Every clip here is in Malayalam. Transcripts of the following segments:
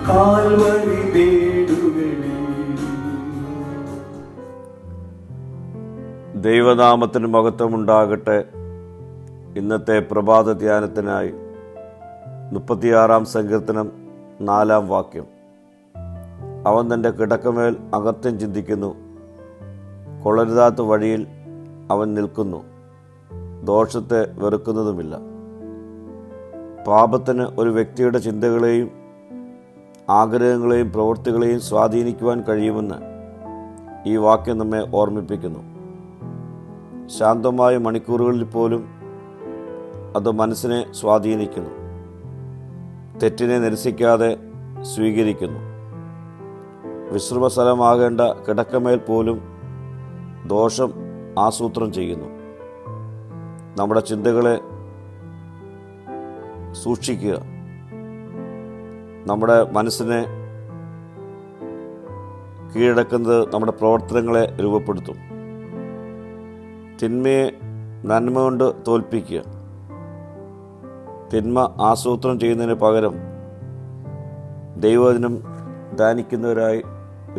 കാൽവരി വീടുകളിൽ. ദൈവനാമത്തിന് മഹത്വമുണ്ടാകട്ടെ. ഇന്നത്തെ പ്രഭാത ധ്യാനത്തിനായി 36 സങ്കീർത്തനം 4 വാക്യം. അവൻ തൻ്റെ കിടക്കമേൽ അകത്യം ചിന്തിക്കുന്നു, കൊള്ളരുതാത്ത വഴിയിൽ അവൻ നിൽക്കുന്നു, ദോഷത്തെ വെറുക്കുന്നതുമില്ല. പാപത്തിന് ഒരു വ്യക്തിയുടെ ചിന്തകളെയും ആഗ്രഹങ്ങളെയും പ്രവൃത്തികളെയും സ്വാധീനിക്കുവാൻ കഴിയുമെന്ന് ഈ വാക്യം നമ്മെ ഓർമ്മിപ്പിക്കുന്നു. ശാന്തമായ മണിക്കൂറുകളിൽ പോലും അത് മനസ്സിനെ സ്വാധീനിക്കുന്നു, തെറ്റിനെ നിരസിക്കാതെ സ്വീകരിക്കുന്നു. വിശ്രമസ്ഥലമാകേണ്ട കിടക്കമേൽ പോലും ദോഷം ആസൂത്രണം ചെയ്യുന്നു. നമ്മുടെ ചിന്തകളെ സൂക്ഷിക്കുക. നമ്മുടെ മനസ്സിനെ കീഴടക്കുന്നത് നമ്മുടെ പ്രവർത്തനങ്ങളെ രൂപപ്പെടുത്തും. തിന്മയെ നന്മ കൊണ്ട് തോൽപ്പിക്കുക. തിന്മ ആസൂത്രണം ചെയ്യുന്നതിന് പകരം ദൈവവചനം ധ്യാനിക്കുന്നവരായി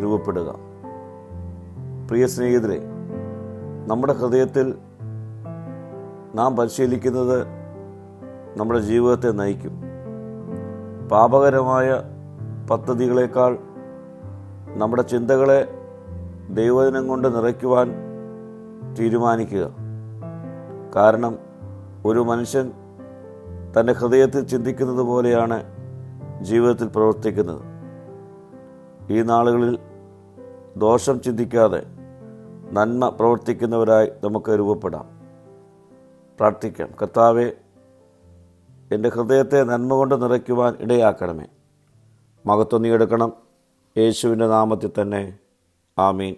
രൂപപ്പെടുക. പ്രിയ സ്നേഹിതരെ, നമ്മുടെ ഹൃദയത്തിൽ നാം പരിശീലിക്കുന്നത് നമ്മുടെ ജീവിതത്തെ നയിക്കും. പാപകരമായ പദ്ധതികളേക്കാൾ നമ്മുടെ ചിന്തകളെ ദൈവവചനം കൊണ്ട് നിറയ്ക്കുവാൻ തീരുമാനിക്കുക. കാരണം ഒരു മനുഷ്യൻ തൻ്റെ ഹൃദയത്തിൽ ചിന്തിക്കുന്നത് പോലെയാണ് ജീവിതത്തിൽ പ്രവർത്തിക്കുന്നത്. ഈ നാളുകളിൽ ദോഷം ചിന്തിക്കാതെ നന്മ പ്രവർത്തിക്കുന്നവരായി നമുക്ക് രൂപപ്പെടാം. പ്രാർത്ഥിക്കാം. കർത്താവേ, എൻ്റെ ഹൃദയത്തെ നന്മ കൊണ്ട് നിറയ്ക്കുവാൻ ഇടയാക്കണമേ. മഹത്വം നീ എടുക്കണം. യേശുവിൻ്റെ നാമത്തിൽ തന്നെ. ആമീൻ.